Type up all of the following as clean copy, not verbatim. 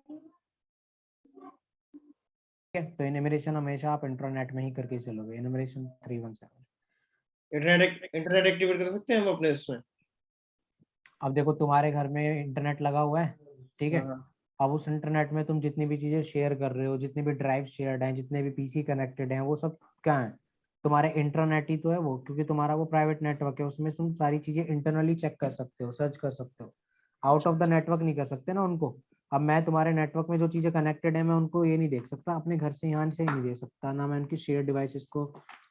ठीक है, तो एनिमरेशन हमेशा आप इंट्रानेट में ही करके चलोगे। एनिमरेशन 317। इंटरनेट एक्टिवेट कर सकते हैं हम अपने इसमें? अब देखो तुम्हारे घर में इंटरनेट लगा हुआ है, ठीक है। हाँ। अब उस इंटरनेट में तुम जितनी भी चीजें शेयर कर रहे हो, जितने भी ड्राइव शेयर्ड हैं, जितने भी पीसी कनेक्टेड हैं, वो सब क्या है? तुम्हारे इंटरनेट ही तो है वो, क्योंकि तुम्हारा वो प्राइवेट नेटवर्क है। उसमें तुम सारी चीजें इंटरनली चेक कर सकते हो, सर्च कर सकते हो। आउट ऑफ द नेटवर्क नहीं कर सकते ना उनको। अब मैं तुम्हारे नेटवर्क में जो चीजें कनेक्टेड है, मैं उनको ये नहीं देख सकता अपने घर से, यहाँ से ही नहीं देख सकता ना। मैं उनकी शेयर डिवाइसेस को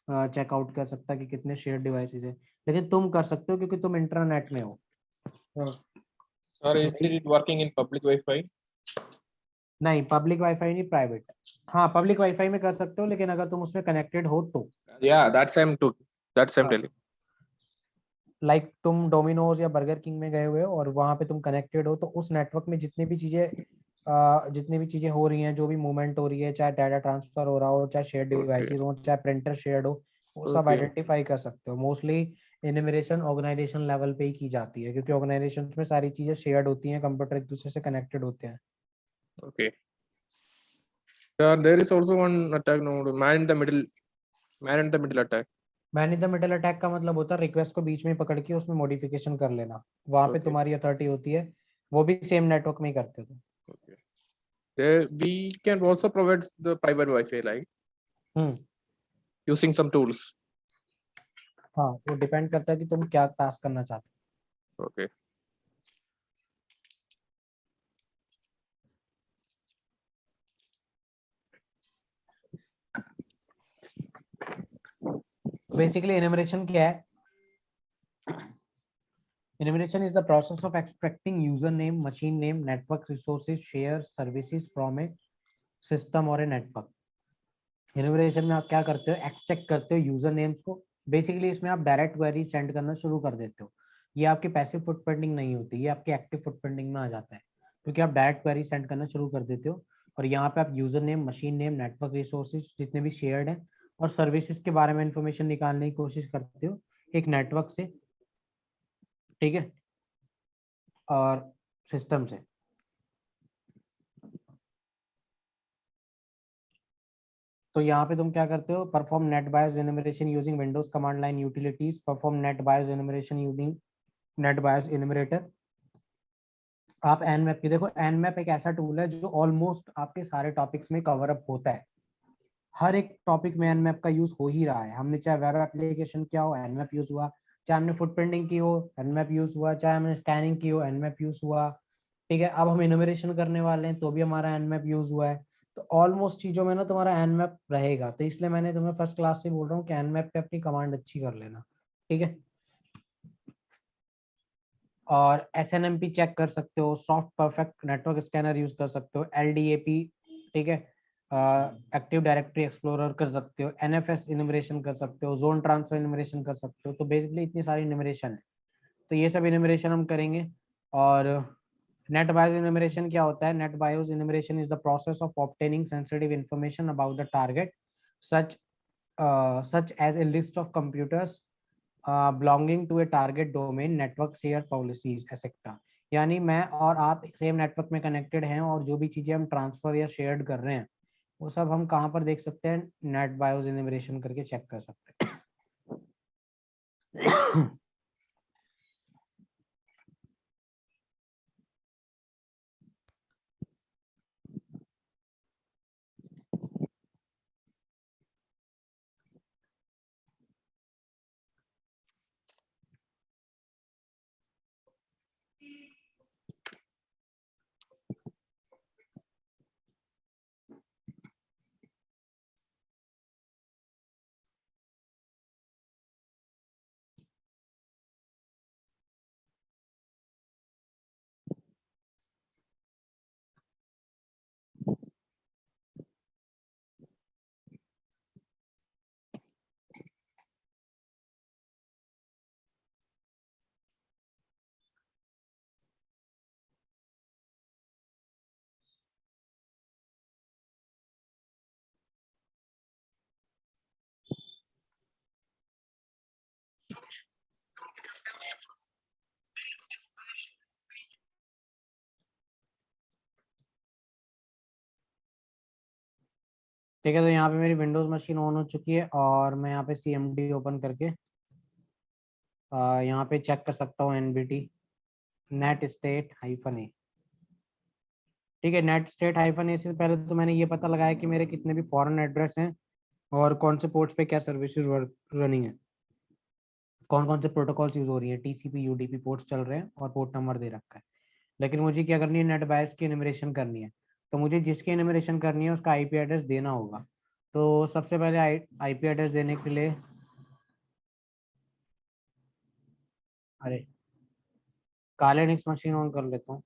चेकआउट कर सकता कि कितने शेयर डिवाइसेस है। लेकिन तुम कर सकते हो क्योंकि तुम इंटरनेट में हो। हाँ। Or तो is it working in public Wi-Fi? नहीं, पब्लिक वाईफाई नहीं, प्राइवेट। हाँ, पब्लिक वाईफाई में कर सकते हो, लेकिन अगर तुम उसमें कनेक्टेड हो तो। Yeah, that's I'm telling. Like तुम डोमिनोज या बर्गर किंग में गए हुए हो और वहां पे तुम कनेक्टेड हो, तो उस नेटवर्क में जितनी भी चीजें हो रही हैं, जो भी मूवमेंट हो रही है, चाहे डाटा ट्रांसफर हो रहा हो, चाहे शेयर Okay. डिवाइसेस हो, चाहे प्रिंटर शेयर्ड हो, वो सब Okay. आइडेंटिफाई कर सकते हो। मोस्टली एनिमरेशन ऑर्गेनाइजेशन लेवल पे ही की जाती है, क्योंकि ऑर्गेनाइजेशन में सारी चीजें शेयर्ड होती हैं, कंप्यूटर एक दूसरे से कनेक्टेड होते हैं। Okay. There is also one attack node, man in the middle attack. Man in the middle attack का मतलब होता है रिक्वेस्ट को बीच में पकड़ के उसमें मॉडिफिकेशन कर लेना, वहां पे Okay. तुम्हारी अथॉरिटी होती है। वो भी सेम नेटवर्क में ही करते थे। Okay. There we can also provide the private Wi-Fi like hmm. using some tools. हाँ, वो डिपेंड करता है कि तुम क्या टास्क करना चाहते Okay. हो। बेसिकली एनिमरेशन क्या है? Enumeration is the process of extracting username, machine name, network resources, shares, services from a system or a network. Enumeration में आप क्या करते हो? एक्सट्रैक्ट करते हो यूजर नेम्स को। बेसिकली इसमें आप डायरेक्ट क्वेरी सेंड करना शुरू कर देते हो। ये आपकी पैसिव फुटप्रिंटिंग नहीं होती, ये आपकी एक्टिव फुटप्रिंटिंग में आ जाता है, क्योंकि आप डायरेक्ट क्वेरी सेंड करना शुरू कर देते हो। और यहाँ पे आप user name, machine name, network resources जितने भी शेयर्ड हैं और सर्विसेज के बारे में इंफॉर्मेशन निकालने की कोशिश करते हो एक नेटवर्क से, ठीक है, और सिस्टम से। तो यहाँ पे तुम क्या करते हो? Perform NetBIOS enumeration using Windows command line utilities, perform NetBIOS enumeration using NetBIOS enumerator. आप एनमैप की देखो, एनमैप एक ऐसा टूल है जो ऑलमोस्ट आपके सारे टॉपिक्स में कवर अप होता है। हर एक टॉपिक में एनमैप का यूज हो ही रहा है। हमने चाहे वेब एप्लीकेशन किया हो, एनमैप यूज हुआ। चाहे हमने फुटप्रिंटिंग की हो, एनमैप यूज हुआ। चाहे हमने स्कैनिंग की हो, एनमैप यूज हुआ। ठीक है, अब हम इनोमरेशन करने वाले हैं तो भी हमारा एनमैप यूज हुआ है। तो ऑलमोस्ट चीजों में ना तुम्हारा एनमैप रहेगा। तो इसलिए मैंने तुम्हें फर्स्ट क्लास से बोल रहा हूँ कि एनमैप पे अपनी कमांड अच्छी कर लेना, ठीक है। और एसएनएमपी चेक कर सकते हो, soft perfect network scanner use कर सकते हो, एलडीएपी, ठीक है, एक्टिव डायरेक्टरी एक्सप्लोरर कर सकते हो, एनएफएस इनमरेशन कर सकते हो, जोन ट्रांसफर इनमरेशन कर सकते हो। तो बेसिकली इतनी सारी इनमरेशन है, तो ये सब इनमरेशन हम करेंगे। और नेट बायोस इनमरेशन क्या होता है? NetBIOS enumeration is the process of obtaining sensitive information about the target, such such as a list of computers belonging to a target domain, network share policies, etc. यानी मैं और आप same network में connected हैं और जो भी चीजें हम ट्रांसफर या शेयर्ड कर रहे हैं वो सब हम कहाँ पर देख सकते हैं? नेट बायोस इनमरेशन करके चेक कर सकते हैं। ठीक है, तो यहाँ पे मेरी विंडोज मशीन ऑन हो चुकी है और मैं यहाँ पे CMD ओपन करके यहाँ पे चेक कर सकता हूँ NBT नेट स्टेट -A। ठीक है, नेट स्टेट -A से पहले तो मैंने ये पता लगाया कि मेरे कितने भी फॉरेन एड्रेस हैं और कौन से पोर्ट्स पे क्या सर्विसेज रनिंग है, कौन कौन से प्रोटोकॉल्स यूज हो रही है, TCP UDP पोर्ट्स चल रहे हैं और पोर्ट नंबर दे रखा है। लेकिन मुझे क्या करनी है, नेट बायस की एनिमरेशन करनी है। तो मुझे जिसकी एनिमरेशन करनी है उसका IP एड्रेस देना होगा। तो सबसे पहले IP एड्रेस देने के लिए, अरे काले निक्स मशीन ऑन कर लेता हूँ।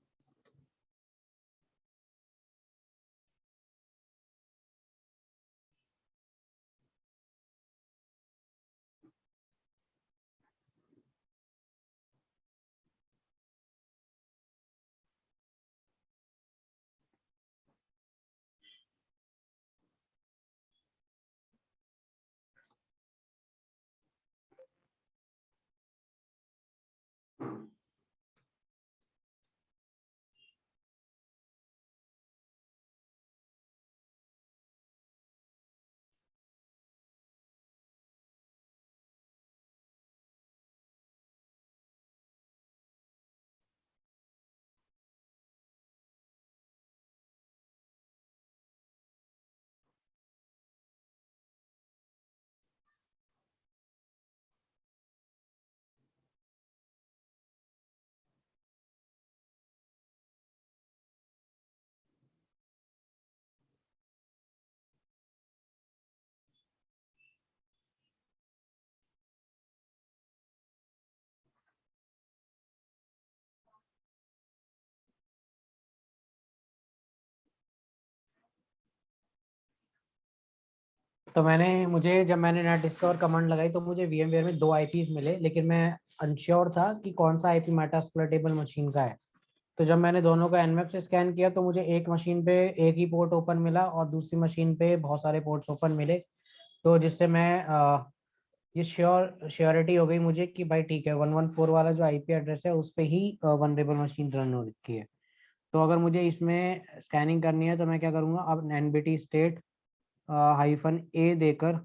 तो जब मैंने नेट डिस्कवर कमांड लगाई तो मुझे VMware में 2 IPs मिले, लेकिन मैं अनश्योर था कि कौन सा IP मेटास्प्लोइटेबल मशीन का है। तो जब मैंने दोनों का Nmap से स्कैन किया तो मुझे एक मशीन पे एक ही पोर्ट ओपन मिला और दूसरी मशीन पे बहुत सारे पोर्ट्स ओपन मिले। तो जिससे मैं ये श्योरिटी हो गई मुझे कि भाई ठीक है, 114 वाला जो IP एड्रेस है उस पे ही वनरेबल मशीन रन हो रखी है। तो अगर मुझे इसमें स्कैनिंग करनी है तो मैं क्या करूँगा, अब NBT स्टेट -A देकर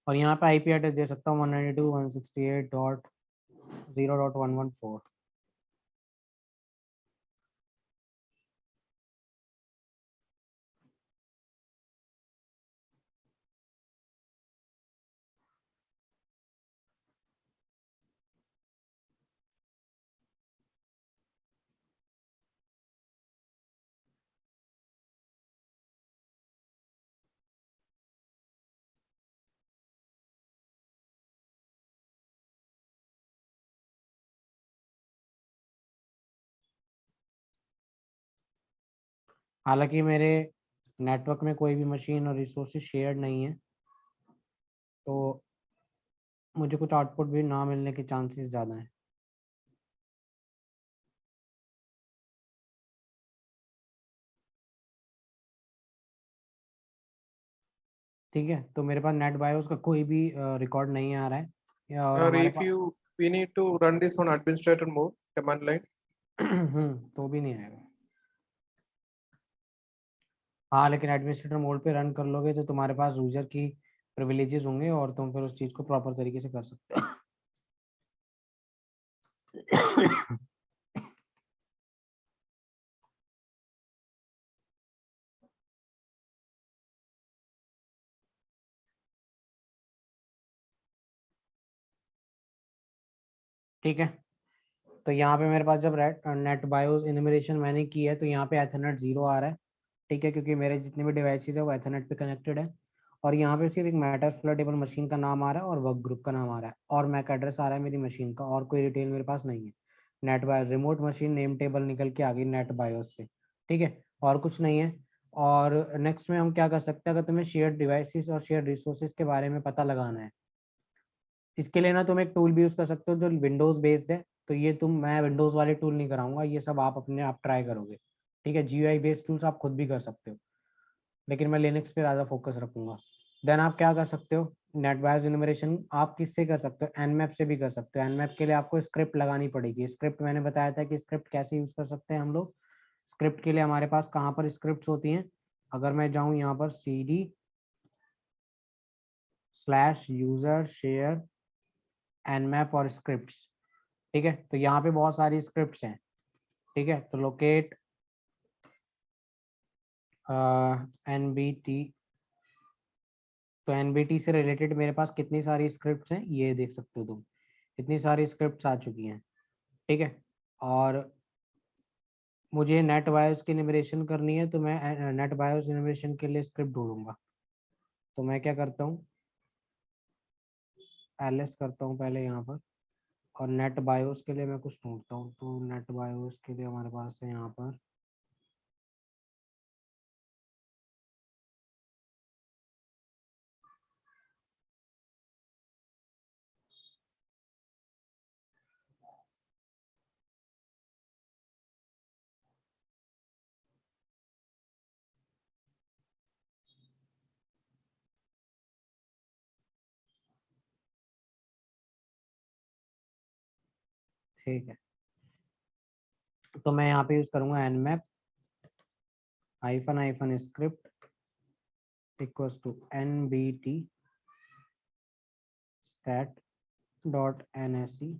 और यहाँ पे IP एड्रेस दे सकता हूँ 192.168.0.114। हालांकि मेरे नेटवर्क में कोई भी मशीन और रिसोर्सेज शेयर्ड नहीं है, तो मुझे कुछ आउटपुट भी ना मिलने के चांसेस ज़्यादा हैं। ठीक है, तो मेरे पास नेट बायोस का कोई भी रिकॉर्ड नहीं आ रहा है और Or हमारे if pass we need to run this on administrator mode command line. तो भी नहीं आएगा। हाँ, लेकिन एडमिनिस्ट्रेटर मोड पे रन कर लोगे तो तुम्हारे पास यूजर की प्रिविलेजेस होंगे और तुम फिर उस चीज़ को प्रॉपर तरीके से कर सकते हो। ठीक है, तो यहाँ पे मेरे पास जब नेट बायोस इनमेरेशन मैंने की है तो यहाँ पे एथरनेट 0 आ रहा है। ठीक है, क्योंकि मेरे जितने भी डिवाइसेस है वो एथरनेट पे कनेक्टेड है और यहाँ पे सिर्फ एक मेटास्प्लोइटेबल मशीन का नाम आ रहा है और वर्क ग्रुप का नाम आ रहा है और मैक एड्रेस आ रहा है मेरी मशीन का, और कोई डिटेल मेरे पास नहीं है। Net BIOS remote machine name table निकल के आ गई नेट बायोस से। ठीक है, और कुछ नहीं है। और नेक्स्ट में हम क्या कर सकते हैं, अगर तुम्हें शेयर डिवाइसेस और शेयर रिसोर्सेज के बारे में पता लगाना है, इसके लिए ना तुम एक टूल भी यूज कर सकते हो जो विंडोज बेस्ड है। तो ये मैं विंडोज वाले टूल नहीं कराऊंगा, ये सब आप अपने आप ट्राई करोगे। ठीक है, GUI बेस्ड टूल्स आप खुद भी कर सकते हो, लेकिन मैं लिनक्स पे ज़्यादा फोकस रखूंगा। देन आप क्या कर सकते हो, नेट बायोस इनमरेशन आप किससे कर सकते हो, Nmap से भी कर सकते हो। Nmap के लिए आपको स्क्रिप्ट लगानी पड़ेगी। स्क्रिप्ट मैंने बताया था कि स्क्रिप्ट कैसे यूज कर सकते हैं हम लोग। स्क्रिप्ट के लिए हमारे पास कहाँ पर स्क्रिप्ट होती हैं, अगर मैं जाऊं यहाँ पर cd/user share nmap और scripts, ठीक है, तो यहाँ पे बहुत सारी स्क्रिप्ट्स हैं, ठीक है, तो लोकेट nbt, तो nbt से रिलेटेड मेरे पास कितनी सारी स्क्रिप्ट्स हैं ये देख सकते हो तुम, इतनी सारी स्क्रिप्ट्स आ चुकी हैं, ठीक है। और मुझे नेट बायोस की इनोवेशन करनी है, तो मैं नेट बायोस इनोवेशन के लिए स्क्रिप्ट ढूंढूंगा। तो मैं क्या करता हूँ, ls करता हूँ पहले यहाँ पर, और नेट बायोस के लिए मैं कुछ ढूंढता हूँ। तो नेट बायोस के लिए हमारे पास है यहाँ पर ठीक है, तो मैं यहाँ पे यूज करूंगा nmap -script equals to nbt stat.nsc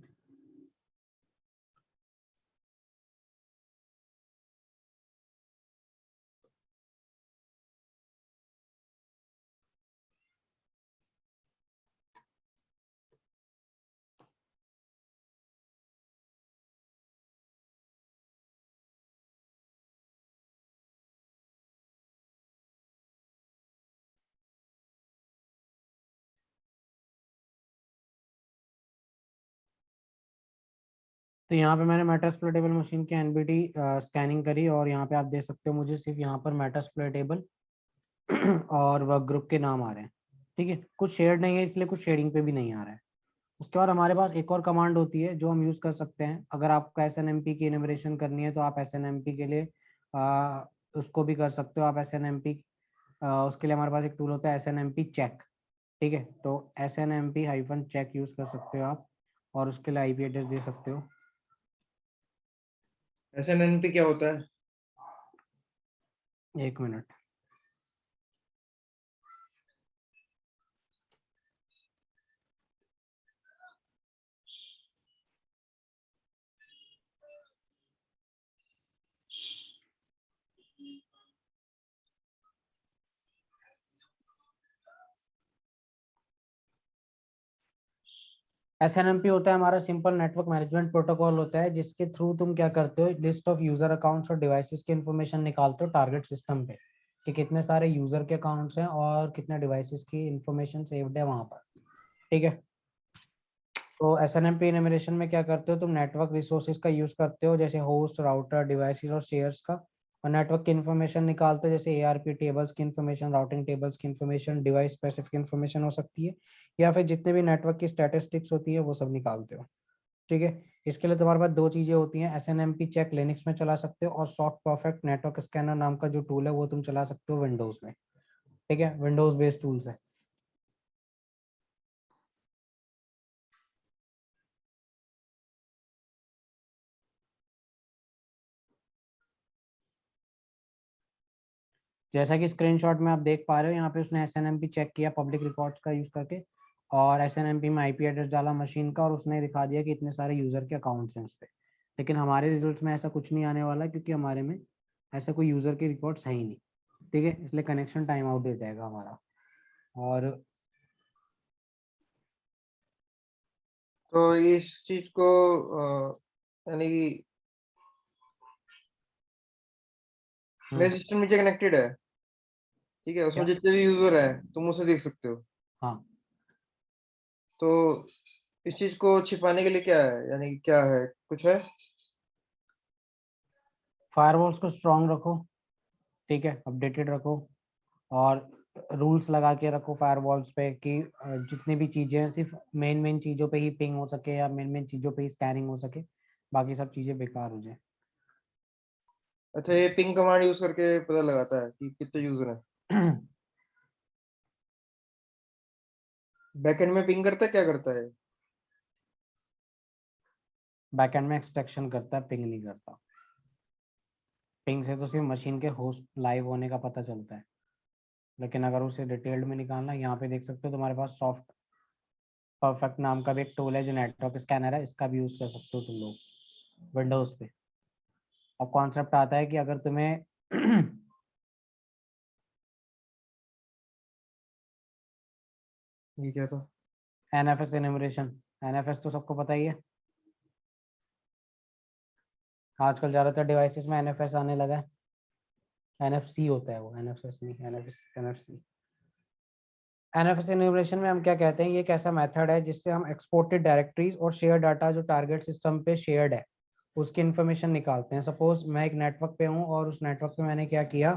तो यहाँ पे मैंने मेटास्प्लोटेबल मशीन की एनबीटी स्कैनिंग करी, और यहाँ पे आप देख सकते हो मुझे सिर्फ यहाँ पर मेटास्प्लोटेबल और वर्क ग्रुप के नाम आ रहे हैं, ठीक है, कुछ शेयर्ड नहीं है इसलिए कुछ शेडिंग पे भी नहीं आ रहा है। उसके बाद हमारे पास एक और कमांड होती है जो हम यूज कर सकते हैं, अगर आपको SNMP की इनोवेशन करनी है तो आप SNMP के लिए उसको भी कर सकते हो। आप SNMP उसके लिए हमारे पास एक टूल होता है SNMP चेक, ठीक है, तो SNMP-check यूज कर सकते हो आप, और उसके लिए IP एड्रेस दे सकते हो। SNMP क्या होता है? एक मिनट, SNMP होता है हमारा सिंपल नेटवर्क मैनेजमेंट प्रोटोकॉल होता है, जिसके थ्रू तुम क्या करते हो, लिस्ट ऑफ यूजर अकाउंट्स और डिवाइसेस की इन्फॉर्मेशन निकालते हो टारगेट सिस्टम पे, कि कितने सारे यूजर के अकाउंट्स हैं और कितने डिवाइसेस की इन्फॉर्मेशन सेव्ड है वहां पर, ठीक है। तो SNMP इनोवेशन में क्या करते हो, तुम नेटवर्क रिसोर्सेज का यूज करते हो, जैसे होस्ट, राउटर, डिवाइसेस और शेयर्स का, और नेटवर्क की इन्फॉर्मेशन निकालते हो, जैसे ARP टेबल्स की इन्फॉर्मेशन, राउटिंग टेबल्स की इन्फॉर्मेशन, डिवाइस स्पेसिफिक इन्फॉर्मेशन हो सकती है, या फिर जितने भी नेटवर्क की स्टैटिस्टिक्स होती है वो सब निकालते हो, ठीक है। इसके लिए तुम्हारे पास दो चीजें होती हैं, SNMP चेक लिनक्स में चला सकते हो, और सॉफ्ट परफेक्ट नेटवर्क स्कैनर नाम का जो टूल है वो तुम चला सकते हो विंडोज में, ठीक है, विंडोज बेस्ड टूल्स है। जैसा कि स्क्रीनशॉट में आप देख पा रहे हो, यहाँ पे उसने SNMP चेक किया पब्लिक रिकॉर्ड्स का यूज करके, और SNMP में IP एड्रेस डाला मशीन का, और उसने दिखा दिया कि इतने सारे यूजर के अकाउंट्स हैं उस पर। लेकिन हमारे रिजल्ट्स में ऐसा कुछ नहीं आने वाला, क्योंकि हमारे में ऐसा कोई यूजर के रिकॉर्ड्स है ही नहीं, ठीक है, इसलिए कनेक्शन टाइम आउट दे जाएगा हमारा। और तो इस चीज को यानी कि मेरे सिस्टम नीचे कनेक्टेड है, ठीक है, उसमें क्या? जितने भी यूजर है तुम उसे देख सकते हो। हाँ, तो इस चीज को छिपाने के लिए क्या है, यानी कि क्या है, कुछ है? फायरवॉल्स को स्ट्रॉन्ग रखो, ठीक है, अपडेटेड रखो, और रूल्स लगा के रखो फायरवॉल्स पे कि जितनी भी चीजें हैं सिर्फ मेन मेन चीजों पे ही पिंग हो सके, या मेन मेन चीजों पे ही स्कैनिंग हो सके, बाकी सब चीजें बेकार हो जाए। अच्छा, ये पिंग कमांड यूज करके पता लगाता है कि कितने यूजर है? बैकएंड में पिंग करता है, क्या करता है? बैकएंड में एक्सट्रैक्शन करता है, पिंग नहीं करता। पिंग से तो सिर्फ मशीन के होस्ट लाइव होने का पता चलता है, लेकिन अगर उसे डिटेल्ड में निकालना, यहाँ पे देख सकते हो तुम्हारे पास सॉफ्ट परफेक्ट नाम का भी एक टूल है जो नेटवर्क स्कैनर है, इसका भी यूज कर सकते हो तुम लोग विंडोज पे। अब कॉन्सेप्ट आता है कि अगर तुम्हें ये क्या था? एनएफएस एनुमरेशन, एनएफएस तो सबको पता ही है, आजकल ज्यादातर डिवाइसेस में एनएफएस आने लगा है। एनएफसी होता है वो, एनएफएस नहीं, एनएफसी। एनएफएस एनुमरेशन में हम क्या कहते हैं, ये एक ऐसा मेथड है जिससे हम एक्सपोर्टेड डायरेक्टरीज और शेयर डाटा जो टारगेट सिस्टम पे शेयर्ड है उसकी इन्फॉर्मेशन निकालते हैं। सपोज मैं एक नेटवर्क पे हूँ और उस नेटवर्क पे मैंने क्या किया,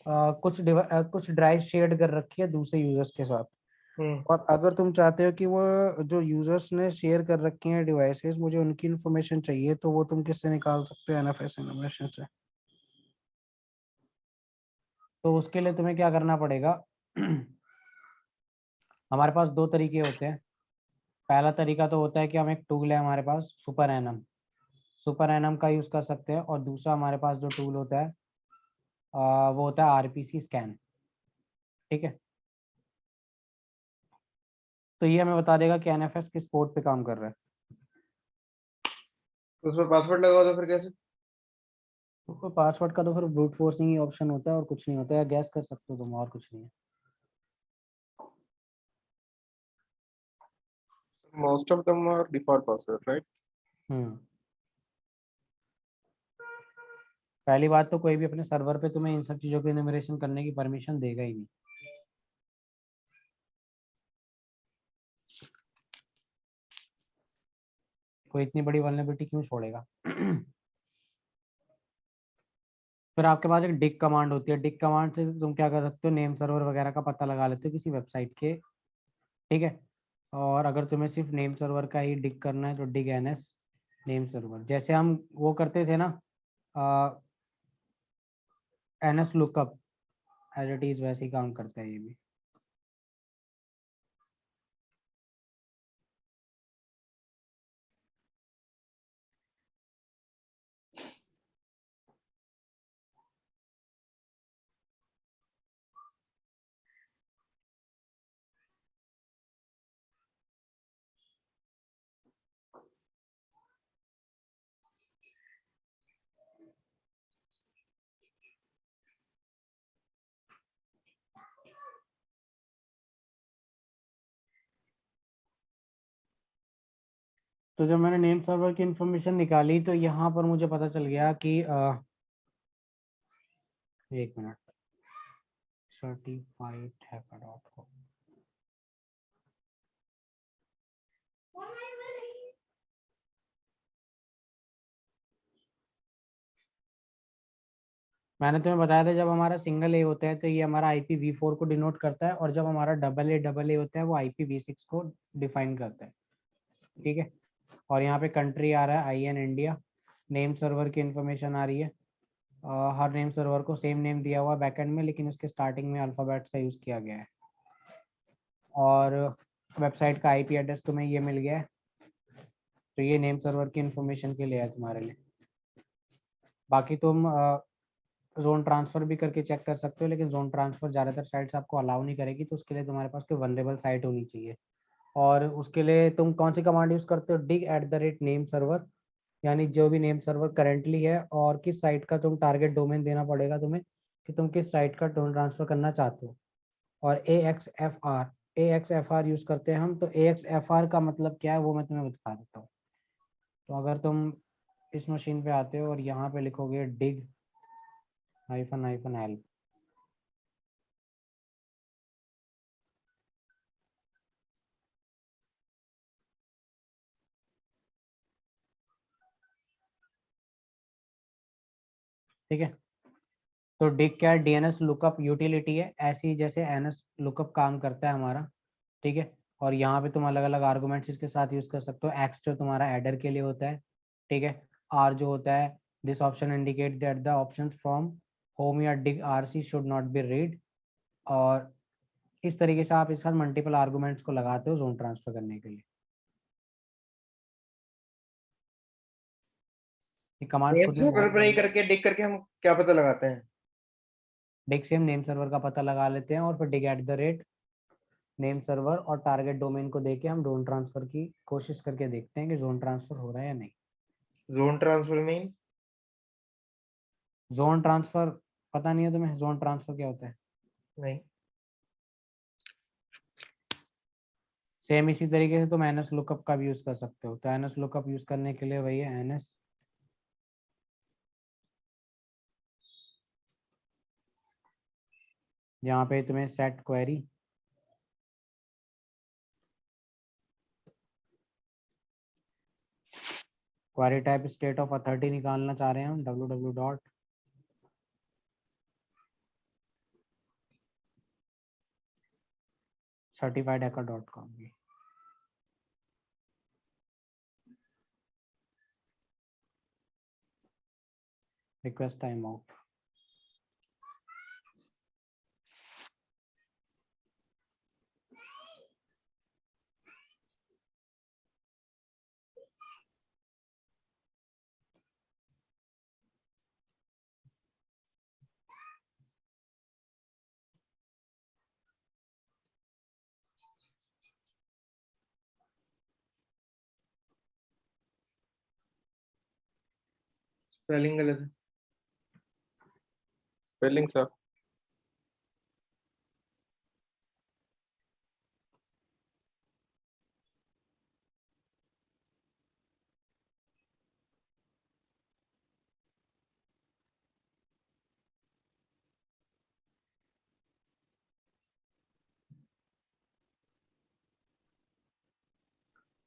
कुछ ड्राइव शेयर कर रखी है दूसरे यूजर्स के साथ, और अगर तुम चाहते हो कि वो जो यूजर्स ने शेयर कर रखी हैं डिवाइसेस, मुझे उनकी इन्फॉर्मेशन चाहिए, तो वो तुम किससे निकाल सकते हो, एनएफएस एनुमरेशन से। तो उसके लिए तुम्हें क्या करना पड़ेगा हमारे पास दो तरीके होते हैं। पहला तरीका तो होता है कि हम एक टूल है हमारे पास सुपर एनम, सुपर एनम का यूज कर सकते हैं, और दूसरा हमारे पास जो टूल होता है वो होता है आरपीसी स्कैन। ठीक है, तो ये हमें बता देगा कि एनएफएस किस पोर्ट पे काम कर रहा है। तो उसमें पासवर्ड लगा होता फिर कैसे? तो पासवर्ड का तो फिर ब्रूट फोर्सिंग ही ऑप्शन होता है और कुछ नहीं होता है, गैस कर सकते हो तुम, और कुछ नहीं है। Most of them are default password, right? पहली बात तो कोई भी अपने सर्वर पे तुम्हें इन सब चीजों को इन्यूमरेशन करने की परमिशन देगा ही नहीं। कोई इतनी बड़ी वल्नरेबिलिटी क्यों छोड़ेगा फिर आपके पास एक डिग कमांड होती है, डिग कमांड से तुम क्या कर सकते हो, नेम सर्वर वगैरह का पता लगा लेते हो किसी वेबसाइट के। ठीक है, और अगर तुम्हें सिर्फ नेम सर्वर का ही डिग करना है तो डिग एनएस नेम सर्वर, जैसे हम वो करते थे ना nslookup, as it is वैसे ही काम करता है ये भी। तो जब मैंने नेम सर्वर की इंफॉर्मेशन निकाली तो यहाँ पर मुझे पता चल गया कि एक मिनट, सर्टिफाइड hacker.com, मैंने तुम्हें बताया था जब हमारा सिंगल ए होता है तो ये हमारा IPv4 को डिनोट करता है, और जब हमारा डबल ए होता है वो IPv6 को डिफाइन करता है। ठीक है, और यहाँ पे कंट्री आ रहा है IN इंडिया, नेम सर्वर की इंफॉर्मेशन आ रही है। हर नेम सर्वर को सेम नेम दिया हुआ बैकएंड में, लेकिन उसके स्टार्टिंग में अल्फाबेट्स का यूज किया गया है, और वेबसाइट का IP एड्रेस तुम्हें ये मिल गया है। तो ये नेम सर्वर की इंफॉर्मेशन के लिए है तुम्हारे लिए। बाकी तुम जोन ट्रांसफर भी करके चेक कर सकते हो, लेकिन जोन ट्रांसफर ज़्यादातर साइट्स आपको अलाउ नहीं करेगी, तो उसके लिए तुम्हारे पास कोई वनरेबल साइट होनी चाहिए। और उसके लिए तुम कौन सी कमांड यूज़ करते हो, dig@name सर्वर, यानी जो भी नेम सर्वर करेंटली है और किस साइट का तुम टारगेट डोमेन देना पड़ेगा तुम्हें कि तुम किस साइट का जोन ट्रांसफर करना चाहते हो। और AXFR यूज़ करते हैं हम। तो AXFR का मतलब क्या है वो मैं तुम्हें बता देता हूँ। तो अगर तुम इस मशीन पे आते हो और यहाँ पे लिखोगे dig-l, ठीक है, तो डिग क्या है, DNS लुकअप यूटिलिटी है, ऐसी जैसे NS लुकअप काम करता है हमारा। ठीक है, और यहाँ पे तुम अलग अलग आर्गूमेंट्स इसके साथ यूज कर सकते हो। एक्स जो तुम्हारा एडर के लिए होता है, ठीक है। आर जो होता है, this option indicate that the option from home या डिग RC should not be read. और इस तरीके से आप इसके साथ मल्टीपल आर्गूमेंट्स को लगाते हो जोन ट्रांसफर करने के लिए। ये कमांड नेम खुद में सर्वर बहुत पर नहीं बढ़िया। करके डिग करके हम क्या पता लगाते हैं? डिग से हम नेम सर्वर का पता लगा लेते हैं और फिर dig at the rate name server और टारगेट डोमेन को देके हम जोन ट्रांसफर की कोशिश करके देखते हैं कि जोन ट्रांसफर हो रहा है या नहीं। Zone transfer mean? Zone transfer पता नहीं है तुम्हें? जोन ट्रांसफर क्या होता है? नहीं। सेम इसी तरीके से तुम एनएस लुकअप का भी यूज कर सकते हो। तो एनएस लुकअप यूज करने के लिए वही है एनएस जहाँ पे तुम्हें set query query type state of authority निकालना चाह रहे हैं हम www dot certified hacker dot com की। Request time out. स्पेलिंग गलत है। Spelling, sir.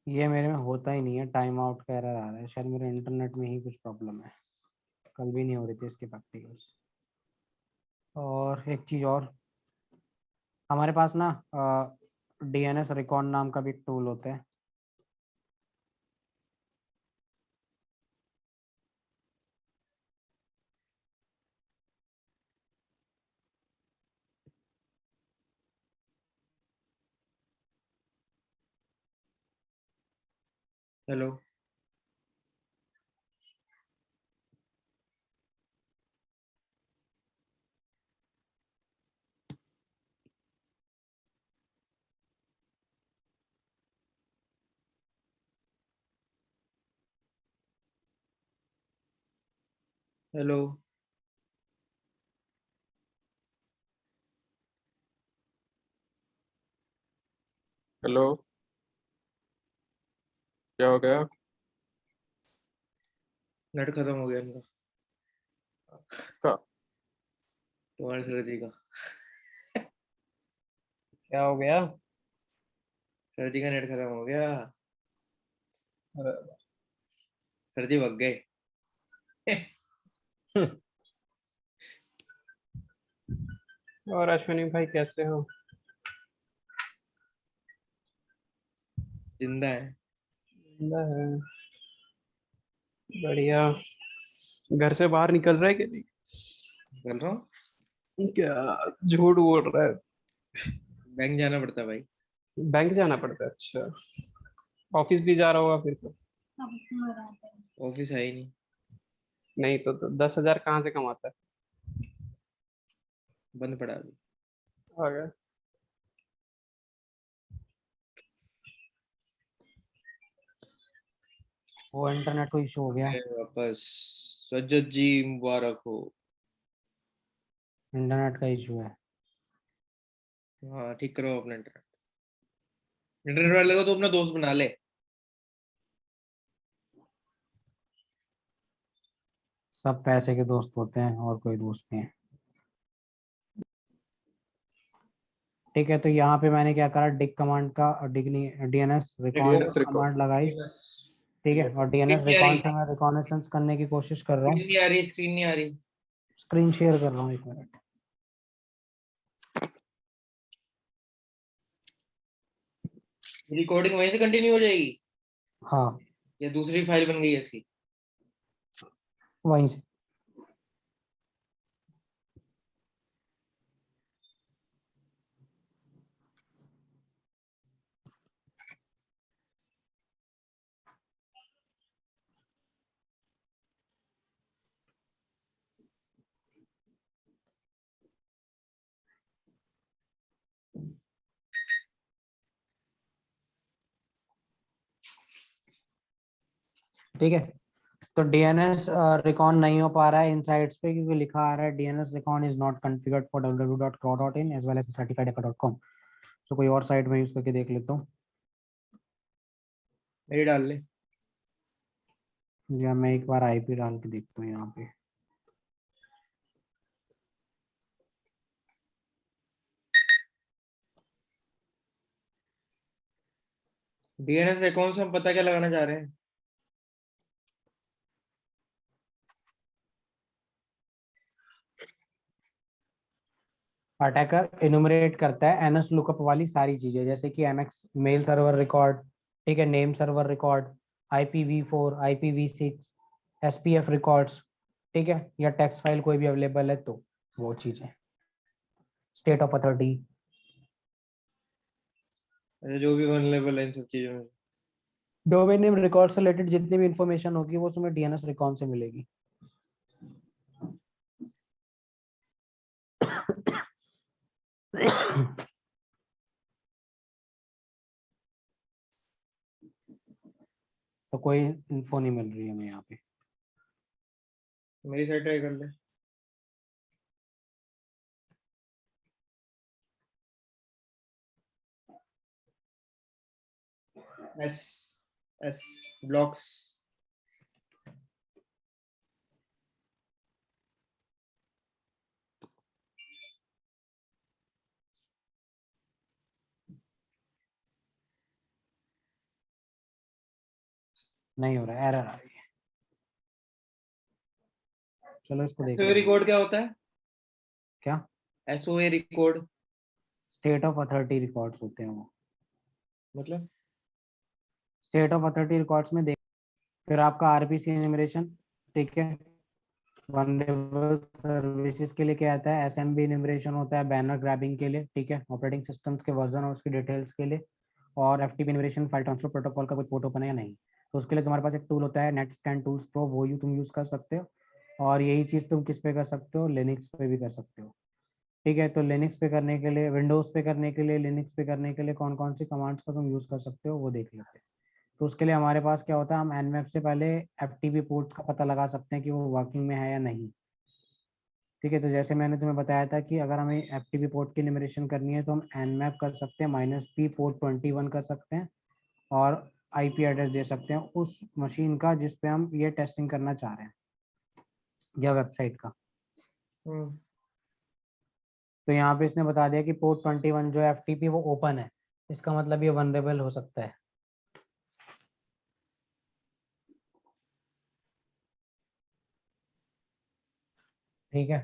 ये मेरे में होता ही नहीं है, टाइम आउट का एरर आ रहा है। शायद मेरे इंटरनेट में ही कुछ प्रॉब्लम है, कल भी नहीं हो रही थी इसके प्रैक्टिकल्स। और एक चीज़ और, हमारे पास ना डीएनएस रिकॉन नाम का भी एक टूल होता है। हेलो। हेलो। Hello. क्या हो गया? नेट खत्म हो गया इनका, का तुम्हारे सर जी का। क्या हो गया? सर जी का नेट खत्म हो गया। अरे, सर जी भग गए। और अश्विनी भाई कैसे हो? जिंदा है। जिंदा है। बढ़िया। घर से बाहर निकल रहा है कि नहीं? चल रहा हूँ। क्या झूठ बोल रहा है? बैंक जाना पड़ता है भाई। बैंक जाना पड़ता है? अच्छा, ऑफिस भी जा रहा होगा फिर तो। ऑफिस है ही नहीं। नहीं तो 10,000 कहाँ से कमाता है? बंद पड़ा अभी। आ गया। वो इंटरनेट को इशू हो गया, वापस। सज्जद जी मुबारक हो। इंटरनेट का इशू है। हाँ, ठीक करो अपना इंटरनेट। इंटरनेट वाले को तो अपना दोस्त बना ले। सब पैसे के दोस्त होते हैं और कोई दोस्त नहीं है। ठीक है, तो यहाँ पे मैंने क्या करा, डिग कमांड का डिग नहीं DNS recon DNS record. Command लगाई। ठीक है, और डीएनएस नहीं आ रही। रिकॉन से मैं रिकॉनेसेंस करने की कोशिश कर रहा स्क्रीन हूँ। नहीं आ रही, स्क्रीन नहीं आ रही। स्क्रीन शेयर कर रहा हूँ, एक मिनट। रिकॉर्डिंग वहीं से कंटिन्यू हो जाएगी हाँ, या दूसरी फाइल बन गई है इसकी? वहीं से। ठीक है। तो डीएनएस रिकॉन नहीं हो पा रहा है इन साइट्स पे क्योंकि लिखा आ रहा है DNS recon is not configured for www.crow.in as well as certifiedhacker.com। तो कोई और साइट में यूज करके देख लेता हूँ, मेरी डाल ले। या मैं एक बार आईपी डाल के देखता हूँ यहाँ पे। डीएनएस रिकॉन से हम पता क्या लगाना चाह रहे हैं? अटैकर इनुमरेट करता है एनएस लुकअप वाली सारी चीजें, जैसे कि एमएक्स मेल सर्वर रिकॉर्ड, ठीक है, name server record, IPv4, IPv6, SPF records, ठीक है, या टेक्स्ट फाइल कोई भी अवेलेबल है तो वो चीजें, स्टेट ऑफ अथॉरिटी, अच्छा, जो भी वनरेबल है इन सब चीजों में। डोमेन नेम रिकॉर्ड से रिलेटेड जितनी भी इंफॉर्मेशन होगी वो तुम्हें डीएनएस रिकॉन से मिलेगी। तो कोई इन्फो नहीं मिल रही है हमें यहाँ पे। मेरी साइड ट्राई कर ले। S S blocks. नहीं हो रहा है, एरर आ रही है। चलो इसको देख एसओए लेते हैं। रिकॉर्ड क्या होता है? क्या? SOA record state of authority records होते हैं वो। मतलब? स्टेट ऑफ अथॉरिटी रिकॉर्ड्स में देख, फिर आपका आरपीसी एनिमरेशन, ठीक है, वनरेबल सर्विसेज के लिए क्या आता है, एसएमबी एनिमरेशन होता है बैनर ग्रैबिंग के लिए, ठीक है, ऑपरेटिंग सिस्टम्स के वर्जन और उसकी डिटेल्स के लिए, और एफटीपी एनिमरेशन फाइल ट्रांसफर प्रोटोकॉल का कोई पोर्ट ओपन है या नहीं, तो उसके लिए तुम्हारे पास एक टूल होता है नेट स्कैन टूल्स प्रो, वो तुम यूज कर सकते हो। और यही चीज तुम किस पे कर सकते हो, लिनक्स पे भी कर सकते हो, ठीक है। तो लिनक्स पे करने के लिए, विंडोज पे करने के लिए, लिनक्स पे करने के लिए कौन कौन सी कमांड्स का तुम यूज कर सकते हो वो देख लेते हैं। तो उसके लिए हमारे पास क्या होता है, हम nmap से पहले एफटीपी पोर्ट्स का पता लगा सकते हैं कि वो वर्किंग में है या नहीं, ठीक है। तो जैसे मैंने तुम्हें बताया था कि अगर हमें एफटीपी पोर्ट की निमरेशन करनी है तो हम nmap कर सकते हैं, -p पोर्ट 21 कर सकते हैं, और आईपी एड्रेस दे सकते हैं उस मशीन का जिस पे हम ये टेस्टिंग करना चाह रहे हैं, या वेबसाइट का। तो यहाँ पे इसने बता दिया कि पोर्ट 21 जो एफटीपी वो ओपन है, इसका मतलब ये वनरेबल हो सकता है, ठीक है।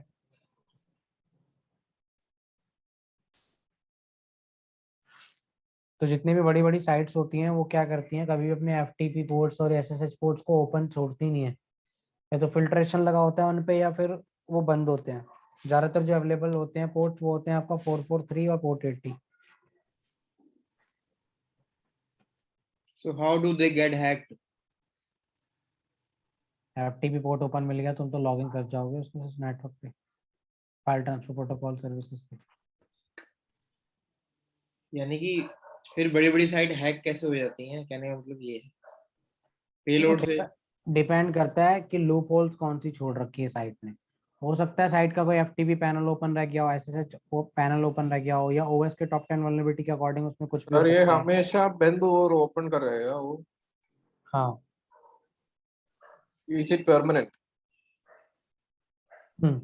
तो जितनी भी बड़ी बड़ी साइट्स होती हैं वो क्या करती हैं, कभी भी अपने एफटीपी पोर्ट्स और एसएसएच पोर्ट्स को ओपन छोड़ती नहीं है, या तो फिल्ट्रेशन लगा होता है उन पे या फिर वो बंद होते हैं। ज्यादातर जो अवेलेबल होते हैं पोर्ट्स वो होते हैं आपका 443 और port 80। So how do they get hacked? FTP port open मिल गया तुम तो लॉग इन कर जाओगे उसमें नेटवर्क पे, फाइल ट्रांसफर प्रोटोकॉल सर्विसेज पे। यानी कि फिर बड़ी बड़ी साइट हैक कैसे हो जाती हैं, कहने का मतलब ये है देखो पेलोड से। डिपेंड करता है कि लूप होल्स कौन सी छोड़ रखी है साइट ने। हो सकता है साइट का कोई एफटीपी पैनल ओपन रह गया हो, एसएसएच पैनल ओपन रह गया हो, या ओएस के टॉप 10 वल्नरेबिलिटी के अकॉर्डिंग उसमें कुछ भी हो और ये सकता है। हमेशा बंद और ओपन कर रहेगा वो? हाँ। Is it permanent?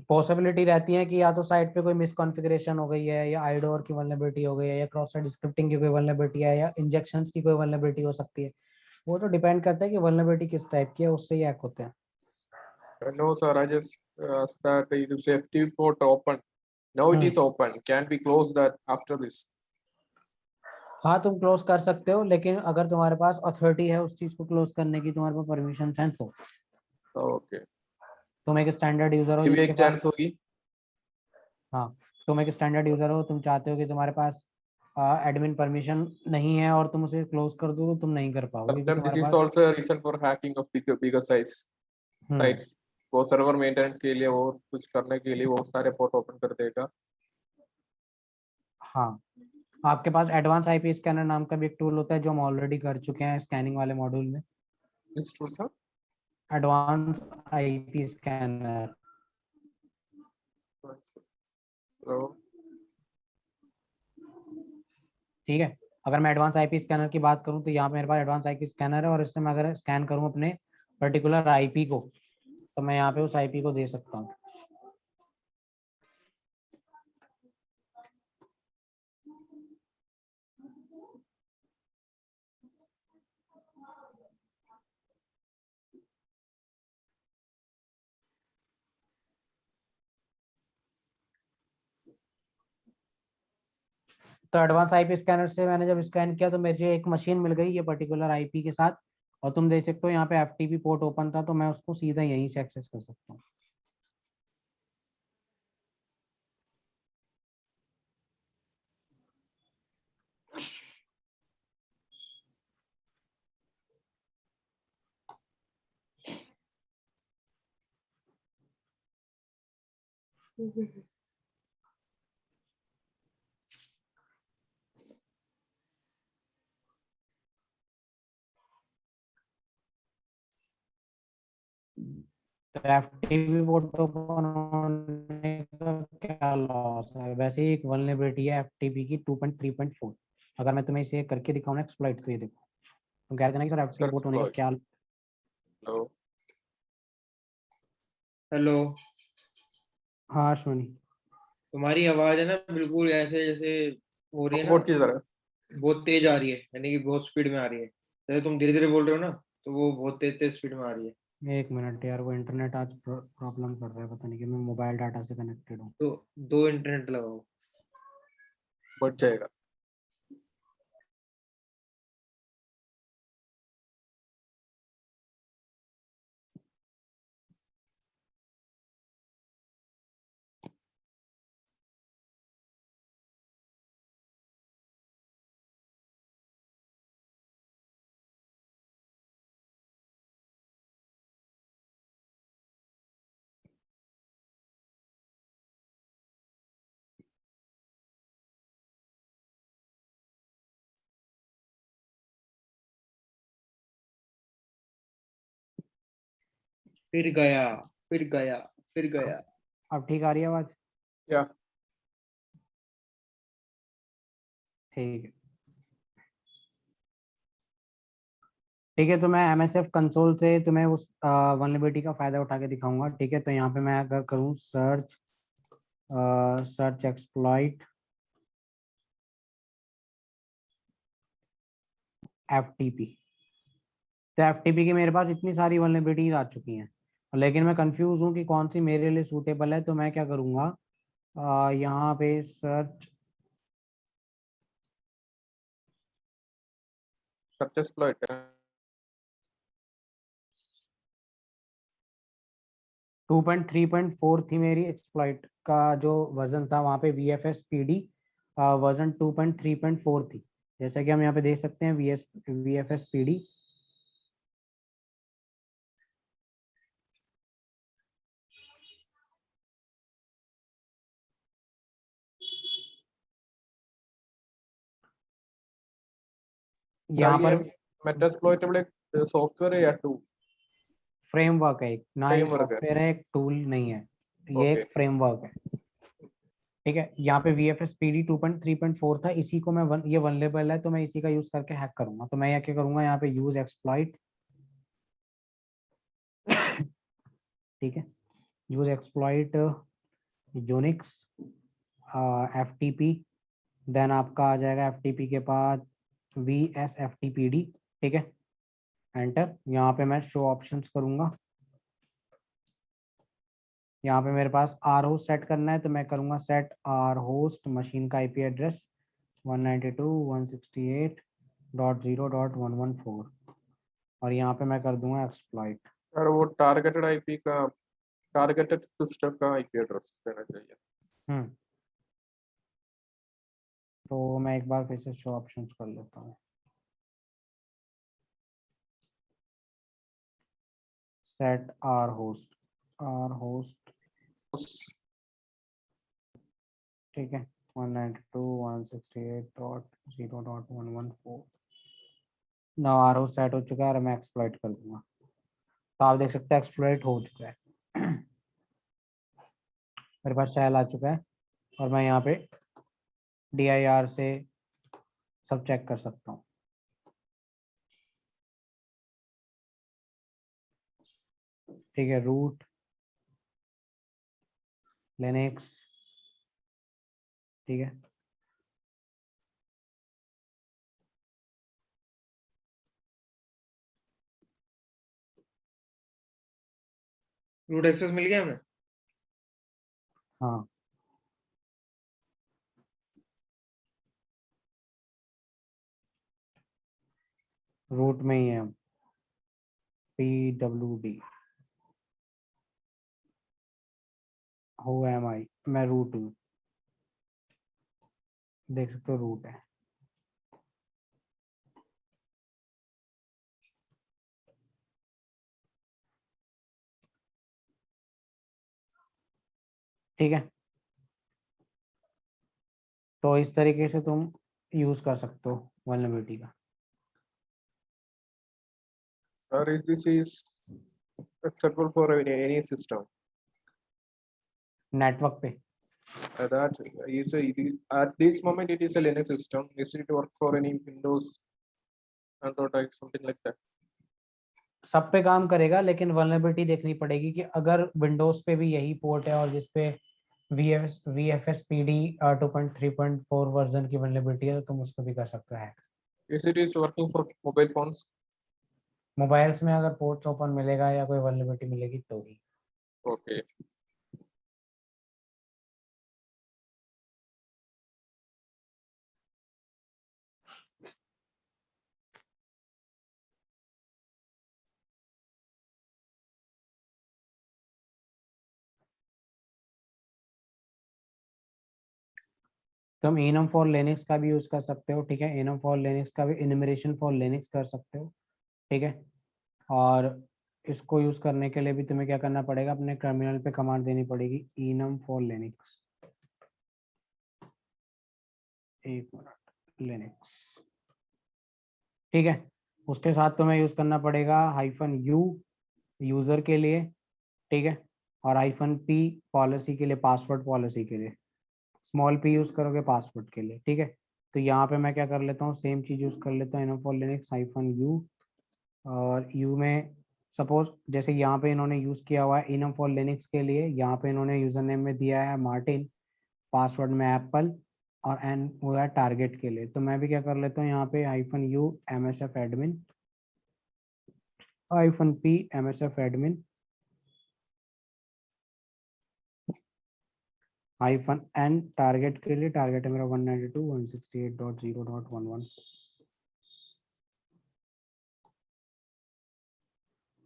पॉसिबिलिटी रहती है कि या तो साइट पे कोई मिसकॉन्फ़िगरेशन हो गई है, या आइडोर की वल्नरेबिलिटी हो गई है, या क्रॉस साइट स्क्रिप्टिंग की कोई वल्नरेबिलिटी है, या इंजेक्शंस की कोई वल्नरेबिलिटी हो सकती है। वो तो डिपेंड करता है कि वल्नरेबिलिटी किस टाइप की है, उससे ही हैक होते हैं। No sir, I just that it is safety port open. Now it is open. Can we close that after this? हाँ तुम क्लोज कर सकते हो, लेकिन अगर तुम्हारे पास अथॉरिटी है उस चीज को क्लोज करने की, तुम्हारे पास परमिशन है तो। Okay. तुम एक स्टैंडर्ड यूजर हो ये भी जिसके एक पास, चांस होगी। हाँ, तुम एक स्टैंडर्ड यूजर हो, तुम चाहते हो कि तुम्हारे पास एडमिन परमिशन नहीं है और तुम उसे क्लोज कर दो, तो तुम नहीं कर पाओगे क्योंकि Sometimes this तुम्हारे is pass. also a reason for hacking of bigger size sites. वो सर्वर मेंटेनेंस के लिए और कुछ करने के लिए वो सारे पोर्ट ओपन कर देगा। हाँ, आपके पास एडवांस आईपी स्कैनर नाम का भी एक टूल होता है जो हम ऑलरेडी कर चुके हैं स्कैनिंग वाले मॉड्यूल में। This true sir? Advance IP scanner. तो ठीक है, अगर मैं एडवांस आईपी स्कैनर की बात करूं तो यहाँ पे मेरे पास एडवांस आईपी स्कैनर है, और इससे मैं अगर स्कैन करूं अपने पर्टिकुलर आईपी को, तो मैं यहाँ पे उस आईपी को दे सकता हूँ। तो एडवांस आईपी स्कैनर से मैंने जब स्कैन किया तो मुझे एक मशीन मिल गई ये पर्टिकुलर आईपी के साथ, और तुम देख सकते हो यहाँ पे एफटीपी पोर्ट ओपन था, तो मैं उसको सीधा यहीं से एक्सेस कर सकता हूँ। तो एफटीपी पोर्ट ओपन होने का क्या लॉस है? वैसे ही एक वल्नरेबिलिटी है एफटीपी की 2.3.4। अगर मैं तुम्हें इसे करके दिखाऊँ ना एक्सप्लॉइट, तो ये देखो, तुम कह रहे थे ना कि सर एफटीपी सर पोर्ट होने का क्या। Hello hello. हाँ अश्विनी। तुम्हारी आवाज है ना बिल्कुल ऐसे जैसे हो रही है ना, रोबोट की तरह। बहुत तेज आ रही है, यानी कि बहुत स्पीड में आ रही है। जैसे तुम धीरे धीरे बोल रहे हो ना, तो वो बहुत तेज तेज स्पीड में आ रही है। एक मिनट यार, वो इंटरनेट आज प्रॉब्लम कर रहा है, पता नहीं कि मैं मोबाइल डाटा से कनेक्टेड हूँ। तो दो इंटरनेट लगाओ। बढ़ जाएगा। फिर गया, फिर गया, फिर गया। अब ठीक आ रही है आवाज? या ठीक है। ठीक है, तो मैं MSF कंसोल से तुम्हें उस वल्नरेबिलिटी का फायदा उठा के दिखाऊंगा। ठीक है, तो यहाँ पे मैं अगर करूँ सर्च एक्सप्लॉइट एफटीपी, तो एफटीपी की मेरे पास इतनी सारी वल्नरेबिलिटीज आ चुकी हैं, लेकिन मैं कंफ्यूज हूँ कि कौन सी मेरे लिए सूटेबल है। तो मैं क्या करूँगा, यहाँ पे सर्च सर्च एक्सप्लॉइट 2.3.4 थी मेरी एक्सप्लॉइट का जो वर्जन था, वहाँ पे VFS PD वर्जन 2.3.4 थी। जैसा कि हम यहाँ पे देख सकते हैं VFS PD। यहाँ सर ये पर मेटास्प्लॉइटेबल एक सॉफ्टवेयर है या टू फ्रेमवर्क है एक, ना ये फ्रेमवर्क है? सॉफ्टवेयर है, एक टूल नहीं है, ये ओके। एक फ्रेमवर्क है। ठीक है, यहाँ पे VFS PD 2.3.4 था, इसी को मैं ये वनलेबल है, तो मैं इसी का यूज करके हैक करूंगा। तो मैं यहाँ क्या करूंगा, यहाँ पे यूज एक्सप्लॉइट, ठीक है, use exploit Unix FTP, then आपका आ जाएगा FTP के बाद VSFTPD। ठीक है, एंटर। यहाँ पे मैं शो ऑप्शंस करूंगा, यहाँ पे मेरे पास आर होस्ट सेट करना है, तो मैं करूंगा सेट आर होस्ट, मशीन का IP एड्रेस 192.168.0.114, और यहाँ पे मैं कर दूंगा एक्सप्लॉइट। सर वो टारगेटेड आईपी का टारगेटेड सिस्टम का आईपी एड्रेस देना चाहिए। हम्म, तो मैं एक बार फिर से शो ऑप्शंस कर लेता हूँ। सेट आर होस्ट, ठीक है, 192.168.0.114 ना आर होस्ट सेट हो चुका है, और मैं एक्सप्लॉइट कर दूंगा। तो आप देख सकते हैं एक्सप्लोइट हो चुका है। मेरे पास शैल आ चुका है और मैं यहाँ पे DIR से सब चेक कर सकता हूँ। ठीक है, रूट लिनक्स, ठीक है, रूट एक्सेस मिल गया हमें। हाँ रूट में ही है हम, PWD हु एम आई, मैं रूट हूँ, देख सकते हो रूट है। ठीक है, तो इस तरीके से तुम यूज कर सकते हो वल्नरेबिलिटी का। Or is this is acceptable for any system? Network पे That is at this moment it is a Linux system. Is it work for any Windows, Android, or something like that? सब पे काम करेगा, लेकिन vulnerability देखनी पड़ेगी कि अगर विंडोज पे भी यही पोर्ट है और जिसपे VFSPD 2.3.4 वर्जन की वल्नरेबिलिटी है, तो तुम उसको भी कर सकते हो। Is it is working for mobile phones? Mobiles में अगर पोर्ट्स ओपन मिलेगा या कोई वल्नरेबिलिटी मिलेगी तो ही। Okay. तुम enum for Linux का भी यूज कर सकते हो। ठीक है, enum for Linux का भी enumeration for Linux कर सकते हो। ठीक है, और इसको यूज करने के लिए भी तुम्हें क्या करना पड़ेगा, अपने टर्मिनल पे कमांड देनी पड़ेगी enum for Linux। एक मिनट, लिनक्स, ठीक है। उसके साथ तुम्हें यूज करना पड़ेगा -u यूजर के लिए, ठीक है, और -p पॉलिसी के लिए, पासवर्ड पॉलिसी के लिए। स्मॉल p यूज करोगे पासवर्ड के लिए। ठीक है, तो यहाँ पे मैं क्या कर लेता हूँ, सेम चीज यूज कर लेता हूँ, enum for Linux -u, और u में सपोज जैसे यहाँ पे इन्होंने यूज किया हुआ है enum for Linux के लिए, यहाँ पे इन्होंने यूजर नेम में दिया है मार्टिन, पासवर्ड में एप्पल, और एन हुआ है टारगेट के लिए। तो मैं भी क्या कर लेता हूँ यहाँ पे -u msf admin, -p msf admin, -n target के लिए, टारगेट है मेरा 192.168.0.11।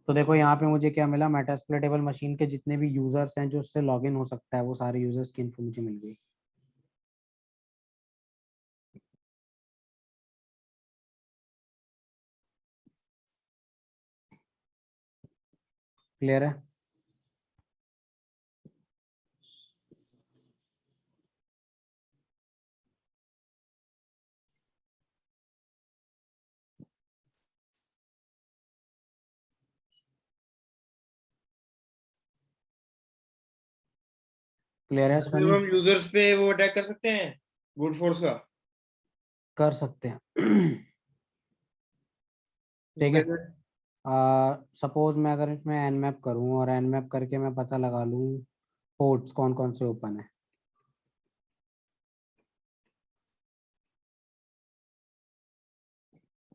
तो देखो यहाँ पे मुझे क्या मिला, मेटास्प्लोइटेबल मशीन के जितने भी यूजर्स हैं जो उससे लॉगिन हो सकता है, वो सारे यूजर्स की इन्फो मुझे मिल गई। क्लियर है? क्लियर है मतलब सनी? हम यूजर्स पे वो अटैक कर सकते हैं ब्रूट फोर्स का। कर सकते हैं। ठीक है, कैसे? सपोज मैं अगर इसमें nmap करूं और nmap करके मैं पता लगा लूं पोर्ट्स कौन कौन से ओपन है,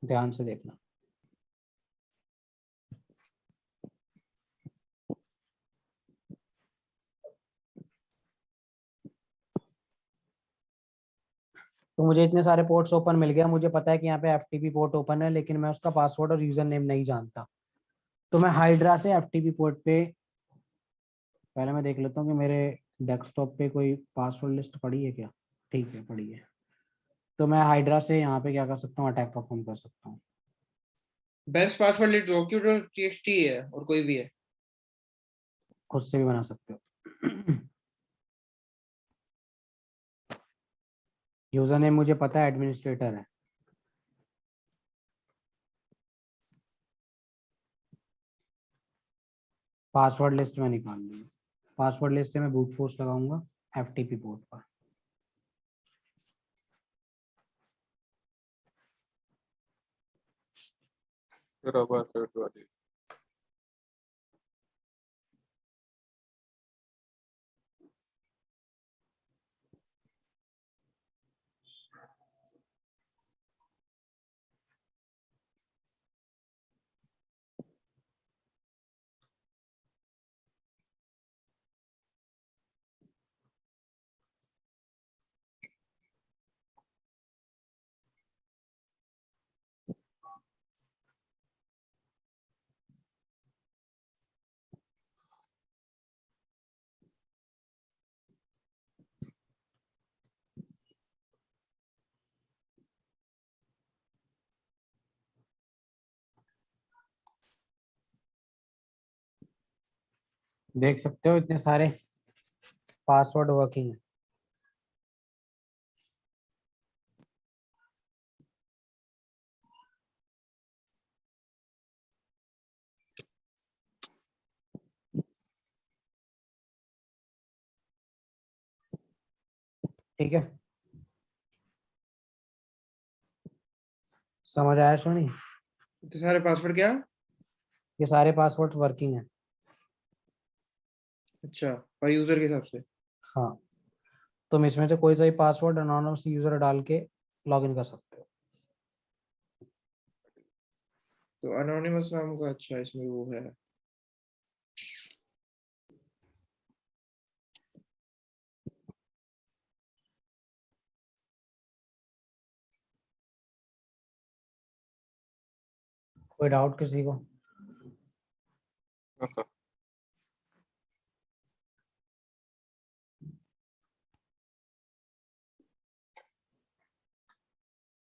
ध्यान से देखना। तो मुझे इतने सारे पोर्ट्स ओपन मिल गया, मुझे पता है कि यहाँ पे FTP पोर्ट ओपन है, लेकिन मैं उसका पासवर्ड और यूजर नेम नहीं जानता। तो मैं हाइड्रा से FTP पोर्ट पे पहले मैं देख लेता हूँ कि मेरे डेस्कटॉप पे कोई पासवर्ड लिस्ट पड़ी है क्या। ठीक है, पड़ी है। तो मैं हाइड्रा से यहाँ पे क्या कर सकता हूँ, अटैक परफॉर्म कर सकता हूँ। बेस्ट पासवर्ड लिस्ट docu.txt है और कोई भी है। खुद से भी बना सकते हो। यूजर नेम मुझे पता है, एडमिनिस्ट्रेटर है। पासवर्ड लिस्ट में निकाल लूंगा। पासवर्ड लिस्ट से मैं ब्रूट फोर्स लगाऊंगा एफटीपी पोर्ट पर। password वाली। देख सकते हो इतने सारे पासवर्ड वर्किंग है। ठीक है, समझ आया सोनी? तो सारे पासवर्ड क्या? ये सारे पासवर्ड वर्किंग है। अच्छा, पर यूजर के हिसाब से। हाँ, तुम इसमें से कोई सा भी पासवर्ड अनोनिमस यूजर डाल के लॉगिन कर सकते हो। तो अनोनिमस नाम का, अच्छा इसमें वो है। कोई डाउट किसी को? अच्छा